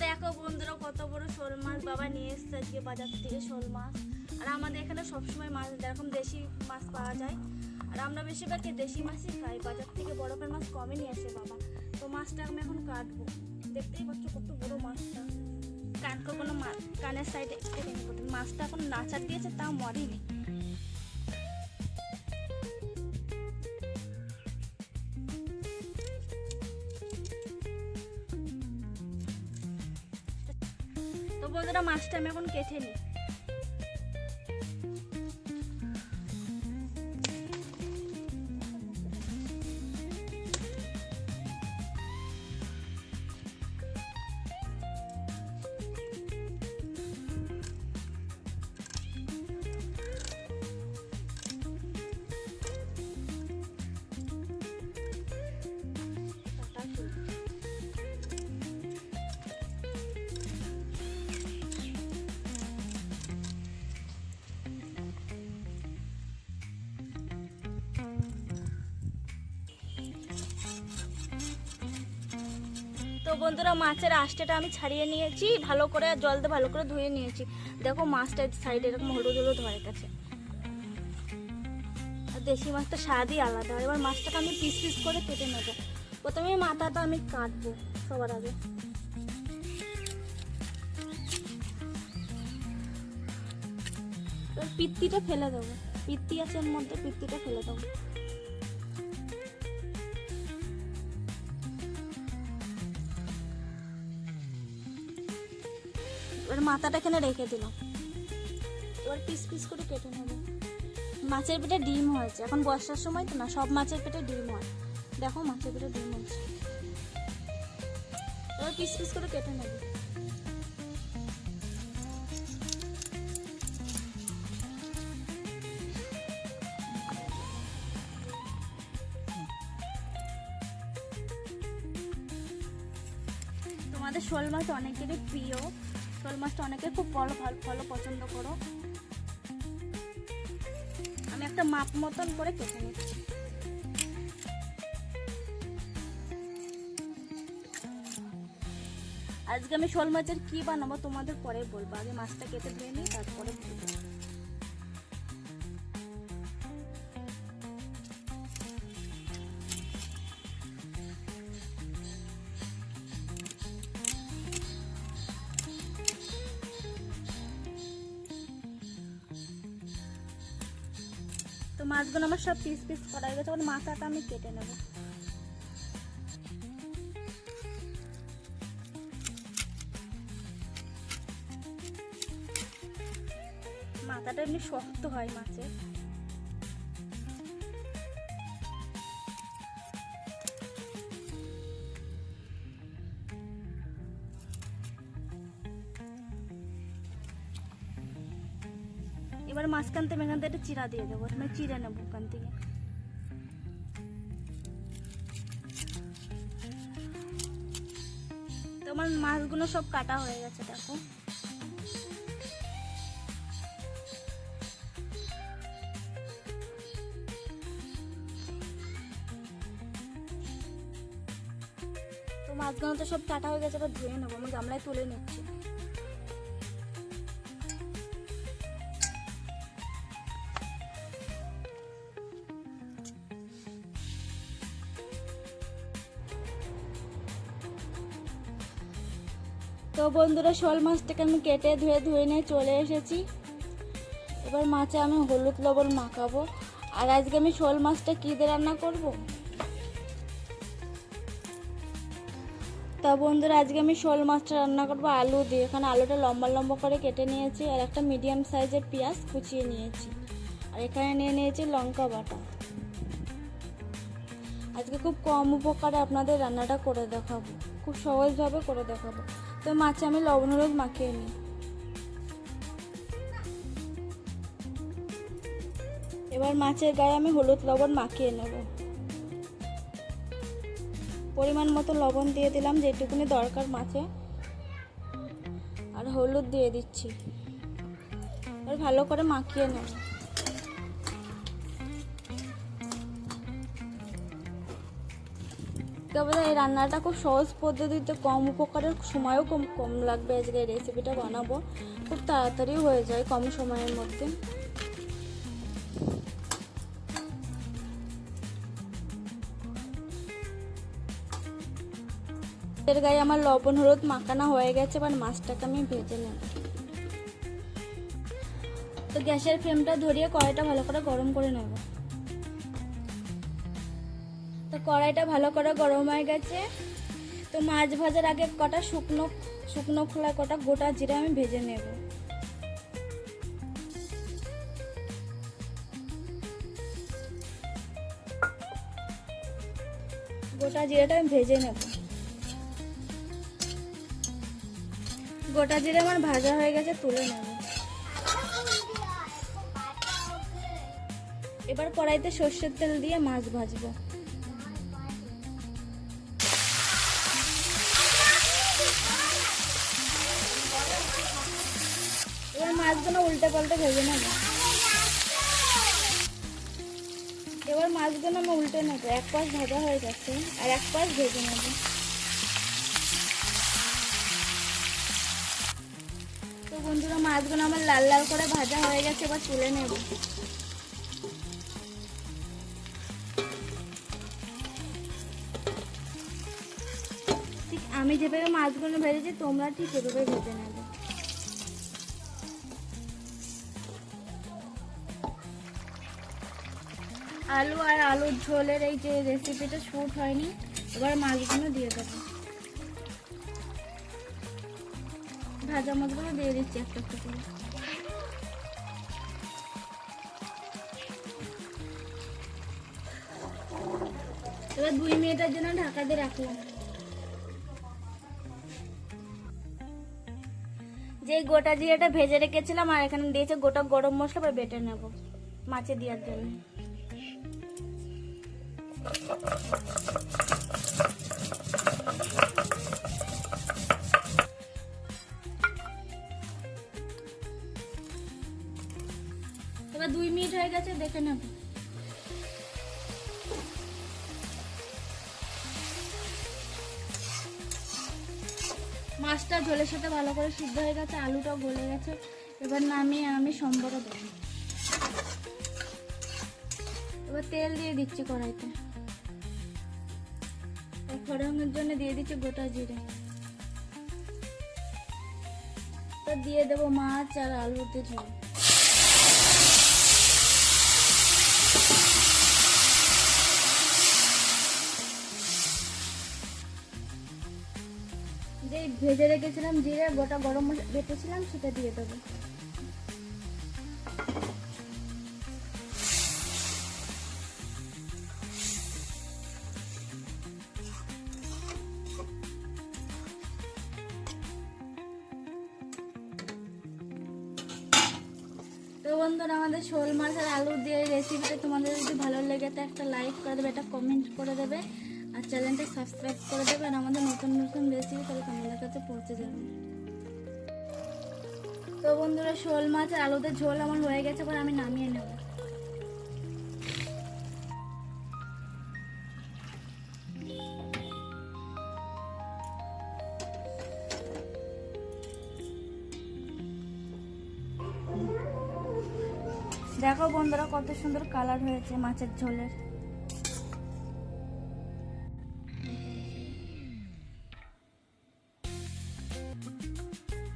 দেখো বন্ধুরা কত বড় শোল মাছ বাবা নিয়ে এসেছে আজকে বাজার থেকে শোল মাছ। আর আমাদের এখানে সবসময় মাছ এরকম দেশি মাছ পাওয়া যায়, আর আমরা বেশিরভাগ দেশি মাছই খাই, বাজার থেকে বরফের মাছ কমই নিয়ে আসে বাবা। তো মাছটা আমি এখন কাটবো, দেখতেই পাচ্ছ কত বড় মাছটা। কোনো কানের সাইডে মাছটা এখন নাচার দিয়েছে, তা মরেনি। তো বন্ধুরা মাছটা আমি এখন কেটে নিই। তো বন্ধুরা মাছের আঁশটা আমি ছাড়িয়ে নিয়েছি, ভালো করে জল দিয়ে ভালো করে ধুয়ে নিয়েছি। দেখো মাছটা সাইডে এরকম হলুদ হলুদ হয়ে গেছে। আর দেশি মাছটা স্বাদই আলাদা। এবার মাছটাকে আমি পিস পিস করে কেটে নেবো। প্রথমে মাথাটা আমি কাটবো সবার আগে। পিত্তিটা ফেলে দেবো, পিত্তি আছে এর মধ্যে, পিত্তিটা ফেলে দেবো। এবার মাথাটা এখানে রেখে দিলাম। এবার পিস পিস করে কেটে নেব। মাছের পেটে ডিম হয়েছে, এখন বর্ষার সময় তো না, সব মাছের পেটে ডিম হয়। দেখো মাছের পেটে ডিম হয়েছে। এবার পিস পিস করে কেটে নেব। তোমাদের শোল মাছ অনেকেরই প্রিয়, শোল মাছটা অনেকে খুব ভালো পছন্দ করো। আমি একটা মাপ মতন করে কেটে নিচ্ছি। আজকে আমি শোল মাছের কি বানাবো তোমাদের পরে বলবো, আগে মাছটা কেটে ধুয়ে নিই তারপরে বলবো। তো মাছগুলো আমার সব পিস পিস করা হয়ে গেছে, ওর মাথাটা আমি কেটে নেব। মাথাটা এমনি শক্ত হয় মাছের। এবার মাঝখান থেকে এখান থেকে একটা চিরা দিয়ে দেবো, মানে চিড়ে নেবো ওখান থেকে। তো আমার মাছগুলো সব কাটা হয়ে গেছে দেখো। তো মাছগুলো তো সব কাটা হয়ে গেছে, এবার ধুয়ে নেবো। আমি গামলায় তুলে নিচ্ছি। তো বন্ধুরা শোল মাছটাকে আমি কেটে ধুয়ে নিয়ে চলে এসেছি। এবার মাছে আমি হলুদ লবণ মাখাবো। আর আজকে আমি শোল মাছটা কী দিয়ে রান্না করব। তা বন্ধুরা আজকে আমি শোল মাছটা রান্না করবো আলু দিয়ে। এখানে আলুটা লম্বা লম্বা করে কেটে নিয়েছি, আর একটা মিডিয়াম সাইজের পেঁয়াজ কুচিয়ে নিয়েছি, আর এখানে নিয়ে নিয়েছি লঙ্কা বাটা। আজকে খুব কম উপকারে আপনাদের রান্নাটা করে দেখাবো, খুব সহজভাবে করে দেখাবো। তো মাছে আমি লবণ হলুদ মাখিয়ে নিই। এবার মাছের গায়ে আমি হলুদ লবণ মাখিয়ে নেব। পরিমাণ মতো লবণ দিয়ে দিলাম, যেটুকুনি দরকার মাছে, আর হলুদ দিয়ে দিচ্ছি। আর ভালো করে মাখিয়ে নেব। সত্যি কথা এই রান্নাটা খুব সহজ পদ্ধতিতে, কম উপকারের, সময়ও কম লাগবে। আজকে এই রেসিপিটা বানাবো, খুব তাড়াতাড়ি হয়ে যায় কম সময়ের মধ্যে। এর গায়ে আমার লবণ হলুদ মাখানো হয়ে গেছে, এবার মাছটাকে আমি ভেজে নেব। তো গ্যাসের ফ্লেমটা ধরিয়ে কড়াইটা ভালো করে গরম করে নেব। তো কড়াইটা ভালো করে গরম হয়ে গেছে। তো মাছ ভাজার আগে কটা শুকনো খোলা কটা গোটা জিরা আমি ভেজে নেব। গোটা জিরাটা আমি ভেজে নেব। গোটা জিরা আমার ভাজা হয়ে গেছে, তুলে নেব। এবার কড়াইতে সর্ষের তেল দিয়ে মাছ ভাজবো। এবার মাছগুলো উল্টে পাল্টে ভেজে নেব। এবার মাছগুলো আমি উল্টে নেব। এক পাশ ভাজা হয়ে গেছে, আর এক পাশ ভেজে নেব। তো বন্ধুরা, মাছগুলো আমার লাল লাল করে ভাজা হয়ে গেছে, এবার তুলে নেব। ঠিক আমি যেভাবে মাছগুলো ভেজেছি তোমরা ঠিক সেভাবে ভেজে নেবে। আলু আর আলুর ঝোলের এই যে রেসিপিটা শুট হয়নি, এবার মাছগুলো দিয়ে দেবো। ভাজা মাছগুলো দিয়ে দিচ্ছি একটা একটা করে। এবার 2 মিনিটের জন্য ঢাকা দিয়ে রাখলাম। যে গোটা জিরাটা ভেজে রেখেছিলাম আর এখানে দিয়েছে গোটা গরম মশলা, এবার বেটে নেব মাছে দেওয়ার জন্য। এবার 2 মিনিট হয়ে গেছে, দেখে নেব। মাছটা ঝোলের সাথে ভালো করে সিদ্ধ হয়ে গেছে, আলুটাও গলে গেছে। এবার নামিয়ে আমি সম্বরও দেবো। এবার তেল দিয়ে দিচ্ছি কড়াইতে। ফোড়নের জন্য দিয়ে দিচ্ছি গোটা জিরে। তো দিয়ে দেবো মাছ আর আলুতে ঝোল। যে ভেজে রেখেছিলাম জিরে, গোটা গরম মশলা বেটেছিলাম, সেটা দিয়ে দেবো। তো বন্ধুরা, আমাদের শোল মাছ আর আলু দিয়ে রেসিপিটা তোমাদের যদি ভালো লেগে তো একটা লাইক করে দেবে, একটা কমেন্ট করে দেবে, আর চ্যানেলটা সাবস্ক্রাইব করে দেবে। আর আমাদের নতুন নতুন রেসিপি তাহলে তোমাদের কাছে পৌঁছে যাবে। তো বন্ধুরা, শোল মাছ আর আলুতে ঝোল আমার হয়ে গেছে, এবার আমি নামিয়ে নেব। দেখো বন্ধুরা, কত সুন্দর কালার হয়েছে মাছের ঝোলের।